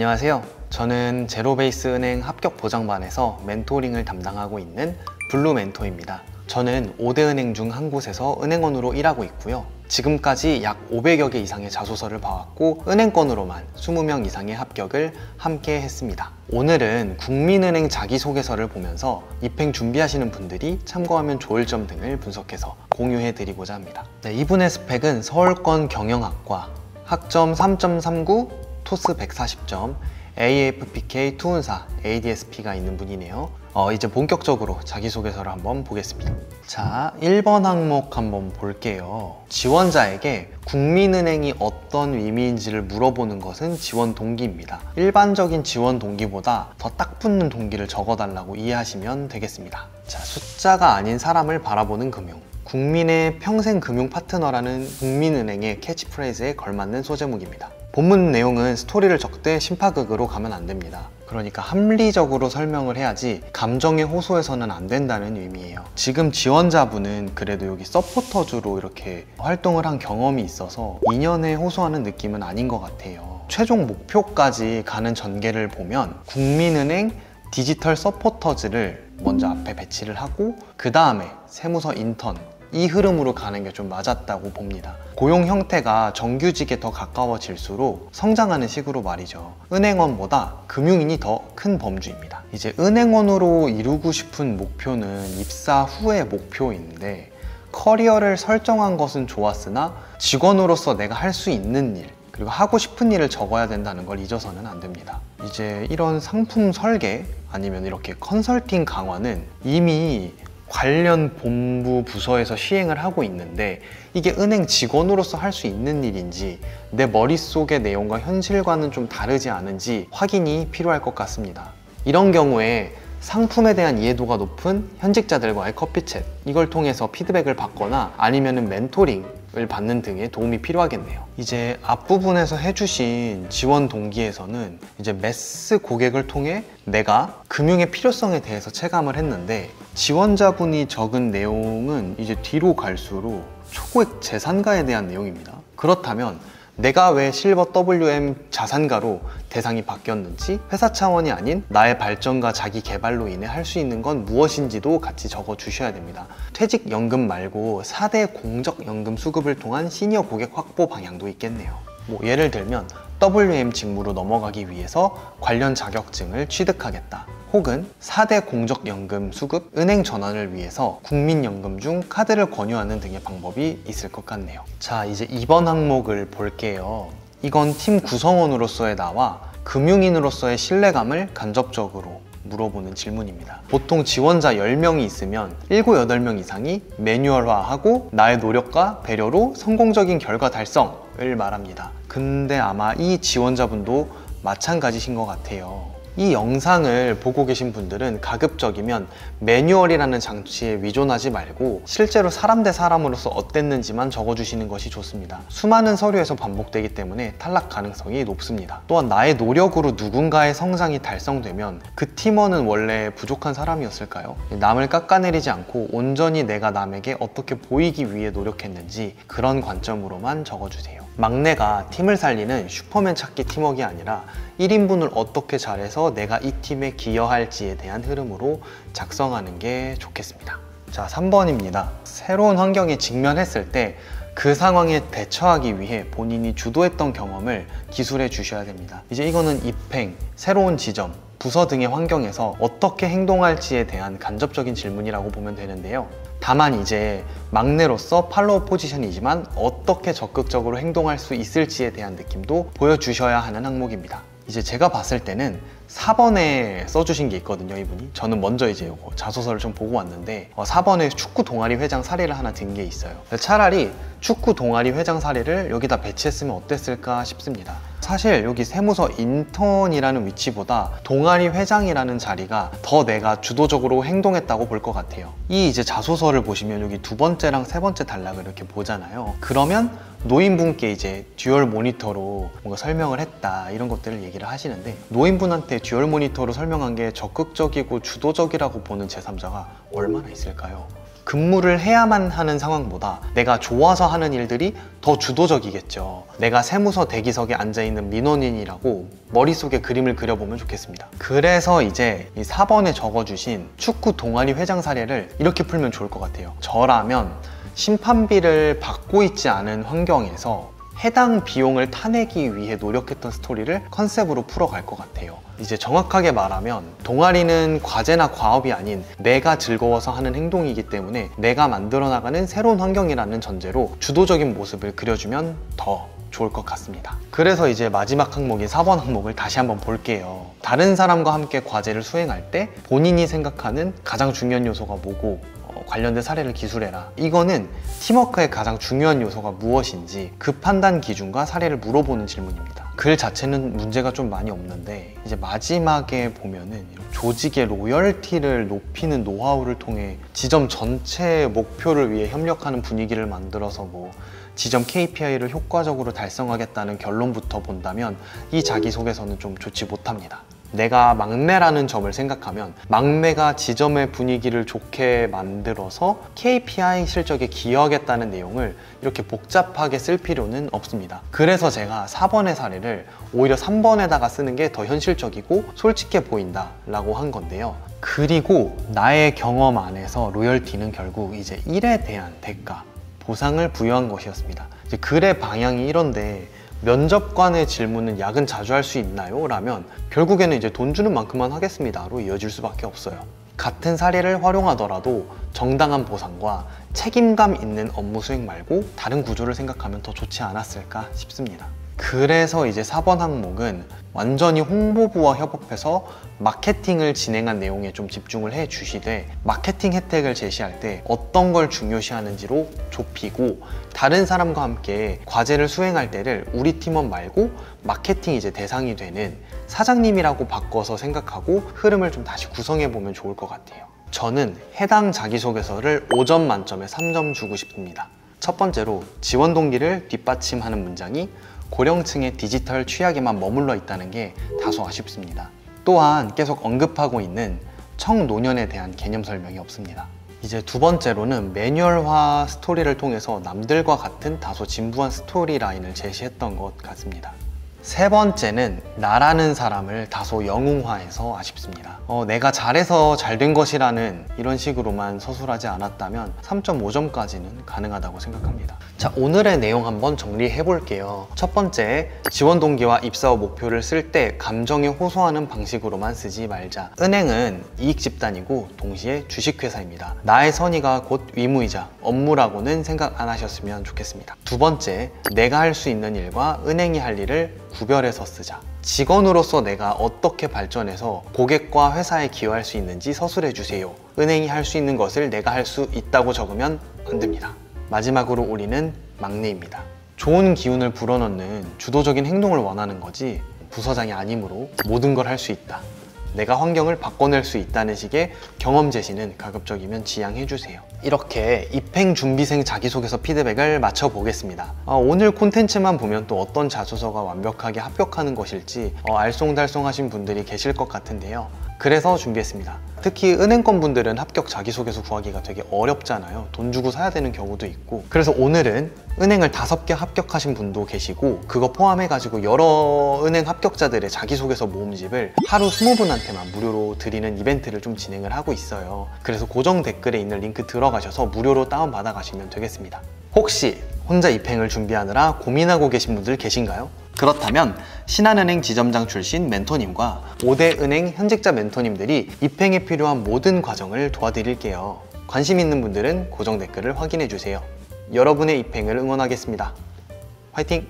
안녕하세요. 저는 제로베이스 은행 합격 보장반에서 멘토링을 담당하고 있는 블루멘토입니다. 저는 5대 은행 중 한 곳에서 은행원으로 일하고 있고요. 지금까지 약 500여 개 이상의 자소서를 봐왔고 은행권으로만 20명 이상의 합격을 함께 했습니다. 오늘은 국민은행 자기소개서를 보면서 입행 준비하시는 분들이 참고하면 좋을 점 등을 분석해서 공유해 드리고자 합니다. 이분의 스펙은 서울권 경영학과, 학점 3.39, 토스 140점, AFPK 투혼사 ADSP가 있는 분이네요. 이제 본격적으로 자기소개서를 한번 보겠습니다. 자, 1번 항목 한번 볼게요. 지원자에게 국민은행이 어떤 의미인지를 물어보는 것은 지원 동기입니다. 일반적인 지원 동기보다 더 딱 붙는 동기를 적어달라고 이해하시면 되겠습니다. 자, 숫자가 아닌 사람을 바라보는 금융. 국민의 평생 금융 파트너라는 국민은행의 캐치프레이즈에 걸맞는 소제목입니다. 본문 내용은 스토리를 적되 심파극으로 가면 안 됩니다. 그러니까 합리적으로 설명을 해야지 감정에 호소해서는 안 된다는 의미예요. 지금 지원자분은 그래도 여기 서포터즈로 이렇게 활동을 한 경험이 있어서 2년에 호소하는 느낌은 아닌 것 같아요. 최종 목표까지 가는 전개를 보면 국민은행 디지털 서포터즈를 먼저 앞에 배치를 하고 그 다음에 세무서 인턴, 이 흐름으로 가는 게 좀 맞았다고 봅니다. 고용 형태가 정규직에 더 가까워질수록 성장하는 식으로 말이죠. 은행원보다 금융인이 더 큰 범주입니다. 이제 은행원으로 이루고 싶은 목표는 입사 후의 목표인데 커리어를 설정한 것은 좋았으나 직원으로서 내가 할 수 있는 일, 그리고 하고 싶은 일을 적어야 된다는 걸 잊어서는 안 됩니다. 이제 이런 상품 설계 아니면 이렇게 컨설팅 강화는 이미 관련 본부 부서에서 시행을 하고 있는데 이게 은행 직원으로서 할 수 있는 일인지 내 머릿속의 내용과 현실과는 좀 다르지 않은지 확인이 필요할 것 같습니다. 이런 경우에 상품에 대한 이해도가 높은 현직자들과의 커피챗, 이걸 통해서 피드백을 받거나 아니면은 멘토링을 받는 등의 도움이 필요하겠네요. 이제 앞부분에서 해주신 지원 동기에서는 이제 매스 고객을 통해 내가 금융의 필요성에 대해서 체감을 했는데 지원자분이 적은 내용은 이제 뒤로 갈수록 초고액 재산가에 대한 내용입니다. 그렇다면 내가 왜 실버 WM 자산가로 대상이 바뀌었는지, 회사 차원이 아닌 나의 발전과 자기 개발로 인해 할 수 있는 건 무엇인지도 같이 적어 주셔야 됩니다. 퇴직연금 말고 4대 공적연금 수급을 통한 시니어 고객 확보 방향도 있겠네요. 예를 들면 WM 직무로 넘어가기 위해서 관련 자격증을 취득하겠다, 혹은 4대 공적연금 수급 은행 전환을 위해서 국민연금 중 카드를 권유하는 등의 방법이 있을 것 같네요. 자, 이제 2번 항목을 볼게요. 이건 팀 구성원으로서의 나와 금융인으로서의 신뢰감을 간접적으로 물어보는 질문입니다. 보통 지원자 10명이 있으면 7, 8명 이상이 매뉴얼화하고 나의 노력과 배려로 성공적인 결과 달성을 말합니다. 근데 아마 이 지원자분도 마찬가지신 것 같아요. 이 영상을 보고 계신 분들은 가급적이면 매뉴얼이라는 장치에 의존하지 말고 실제로 사람 대 사람으로서 어땠는지만 적어주시는 것이 좋습니다. 수많은 서류에서 반복되기 때문에 탈락 가능성이 높습니다. 또한 나의 노력으로 누군가의 성장이 달성되면 그 팀원은 원래 부족한 사람이었을까요? 남을 깎아내리지 않고 온전히 내가 남에게 어떻게 보이기 위해 노력했는지 그런 관점으로만 적어주세요. 막내가 팀을 살리는 슈퍼맨 찾기 팀워크가 아니라 1인분을 어떻게 잘해서 내가 이 팀에 기여할지에 대한 흐름으로 작성하는 게 좋겠습니다. 자, 3번입니다. 새로운 환경에 직면했을 때 그 상황에 대처하기 위해 본인이 주도했던 경험을 기술해 주셔야 됩니다. 이제 이거는 입행, 새로운 지점, 부서 등의 환경에서 어떻게 행동할지에 대한 간접적인 질문이라고 보면 되는데요. 다만 이제 막내로서 팔로우 포지션이지만 어떻게 적극적으로 행동할 수 있을지에 대한 느낌도 보여주셔야 하는 항목입니다. 이제 제가 봤을 때는 4번에 써주신 게 있거든요, 이분이. 저는 먼저 이제 요거 자소서를 좀 보고 왔는데 4번에 축구 동아리 회장 사례를 하나 든 게 있어요. 차라리 축구 동아리 회장 사례를 여기다 배치했으면 어땠을까 싶습니다. 사실 여기 세무서 인턴이라는 위치보다 동아리 회장이라는 자리가 더 내가 주도적으로 행동했다고 볼 것 같아요. 이 이제 자소서를 보시면 여기 2번째랑 3번째 단락을 이렇게 보잖아요. 그러면 노인분께 이제 듀얼 모니터로 뭔가 설명을 했다, 이런 것들을 얘기를 하시는데 노인분한테 듀얼 모니터로 설명한 게 적극적이고 주도적이라고 보는 제3자가 얼마나 있을까요? 근무를 해야만 하는 상황보다 내가 좋아서 하는 일들이 더 주도적이겠죠. 내가 세무서 대기석에 앉아있는 민원인이라고 머릿속에 그림을 그려보면 좋겠습니다. 그래서 이제 이 4번에 적어주신 축구 동아리 회장 사례를 이렇게 풀면 좋을 것 같아요. 저라면 심판비를 받고 있지 않은 환경에서 해당 비용을 타내기 위해 노력했던 스토리를 컨셉으로 풀어갈 것 같아요. 이제 정확하게 말하면 동아리는 과제나 과업이 아닌 내가 즐거워서 하는 행동이기 때문에 내가 만들어 나가는 새로운 환경이라는 전제로 주도적인 모습을 그려주면 더 좋을 것 같습니다. 그래서 이제 마지막 항목인 4번 항목을 다시 한번 볼게요. 다른 사람과 함께 과제를 수행할 때 본인이 생각하는 가장 중요한 요소가 뭐고 관련된 사례를 기술해라. 이거는 팀워크의 가장 중요한 요소가 무엇인지 그 판단 기준과 사례를 물어보는 질문입니다. 글 자체는 문제가 좀 많이 없는데 이제 마지막에 보면은 조직의 로열티를 높이는 노하우를 통해 지점 전체의 목표를 위해 협력하는 분위기를 만들어서 지점 KPI를 효과적으로 달성하겠다는 결론부터 본다면 이 자기소개서는 좀 좋지 못합니다. 내가 막내라는 점을 생각하면 막내가 지점의 분위기를 좋게 만들어서 KPI 실적에 기여하겠다는 내용을 이렇게 복잡하게 쓸 필요는 없습니다. 그래서 제가 4번의 사례를 오히려 3번에다가 쓰는 게 더 현실적이고 솔직해 보인다 라고 한 건데요. 그리고 나의 경험 안에서 로열티는 결국 이제 일에 대한 대가, 보상을 부여한 것이었습니다. 이제 글의 방향이 이런데 면접관의 질문은 야근 자주 할 수 있나요? 라면 결국에는 이제 돈 주는 만큼만 하겠습니다로 이어질 수밖에 없어요. 같은 사례를 활용하더라도 정당한 보상과 책임감 있는 업무 수행 말고 다른 구조를 생각하면 더 좋지 않았을까 싶습니다. 그래서 이제 4번 항목은 완전히 홍보부와 협업해서 마케팅을 진행한 내용에 좀 집중을 해 주시되 마케팅 혜택을 제시할 때 어떤 걸 중요시하는지로 좁히고 다른 사람과 함께 과제를 수행할 때를 우리 팀원 말고 마케팅이 이제 대상이 되는 사장님이라고 바꿔서 생각하고 흐름을 좀 다시 구성해 보면 좋을 것 같아요. 저는 해당 자기소개서를 5점 만점에 3점 주고 싶습니다. 첫 번째로 지원 동기를 뒷받침하는 문장이 고령층의 디지털 취약에만 머물러 있다는 게 다소 아쉽습니다. 또한 계속 언급하고 있는 청노년에 대한 개념 설명이 없습니다. 이제 두 번째로는 매뉴얼화 스토리를 통해서 남들과 같은 다소 진부한 스토리 라인을 제시했던 것 같습니다. 세 번째는 나라는 사람을 다소 영웅화해서 아쉽습니다. 내가 잘해서 잘된 것이라는 이런 식으로만 서술하지 않았다면 3.5점까지는 가능하다고 생각합니다. 자, 오늘의 내용 한번 정리해 볼게요. 첫 번째, 지원 동기와 입사 후 목표를 쓸 때 감정에 호소하는 방식으로만 쓰지 말자. 은행은 이익 집단이고 동시에 주식회사입니다. 나의 선의가 곧 위무이자 업무라고는 생각 안 하셨으면 좋겠습니다. 두 번째, 내가 할 수 있는 일과 은행이 할 일을 구별해서 쓰자. 직원으로서 내가 어떻게 발전해서 고객과 회사에 기여할 수 있는지 서술해 주세요. 은행이 할 수 있는 것을 내가 할 수 있다고 적으면 안 됩니다. 마지막으로 우리는 막내입니다. 좋은 기운을 불어넣는 주도적인 행동을 원하는 거지 부서장이 아니므로 모든 걸 할 수 있다. 내가 환경을 바꿔낼 수 있다는 식의 경험 제시는 가급적이면 지양해 주세요. 이렇게 입행준비생 자기소개서 피드백을 맞춰보겠습니다. 오늘 콘텐츠만 보면 또 어떤 자소서가 완벽하게 합격하는 것일지 알쏭달쏭 하신 분들이 계실 것 같은데요. 그래서 준비했습니다. 특히 은행권 분들은 합격 자기소개서 구하기가 되게 어렵잖아요. 돈 주고 사야 되는 경우도 있고. 그래서 오늘은 은행을 5개 합격하신 분도 계시고 그거 포함해가지고 여러 은행 합격자들의 자기소개서 모음집을 하루 20분한테만 무료로 드리는 이벤트를 좀 진행을 하고 있어요. 그래서 고정 댓글에 있는 링크 들어가셔서 무료로 다운받아 가시면 되겠습니다. 혹시 혼자 입행을 준비하느라 고민하고 계신 분들 계신가요? 그렇다면 신한은행 지점장 출신 멘토님과 5대 은행 현직자 멘토님들이 입행에 필요한 모든 과정을 도와드릴게요. 관심 있는 분들은 고정 댓글을 확인해 주세요. 여러분의 입행을 응원하겠습니다. 화이팅!